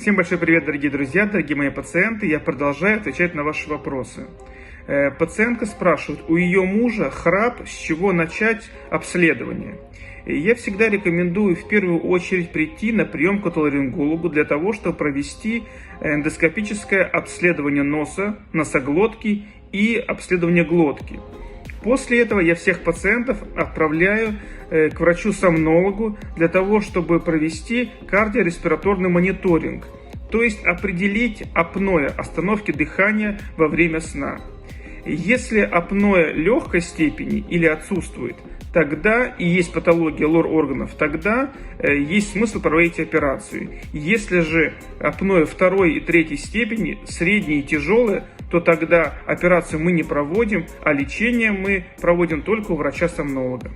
Всем большой привет, дорогие друзья, дорогие мои пациенты. Я продолжаю отвечать на ваши вопросы. Пациентка спрашивает, у ее мужа храп, с чего начать обследование? Я всегда рекомендую в первую очередь прийти на прием к отоларингологу для того, чтобы провести эндоскопическое обследование носа, носоглотки и обследование глотки. После этого я всех пациентов отправляю к врачу-сомнологу для того, чтобы провести кардиореспираторный мониторинг, то есть определить апноэ, остановки дыхания во время сна. Если апноэ легкой степени или отсутствует, тогда и есть патология лор-органов, тогда есть смысл проводить операцию. Если же апноэ второй и третьей степени, средней и тяжелой, то тогда операцию мы не проводим, а лечение мы проводим только у врача-сомнолога.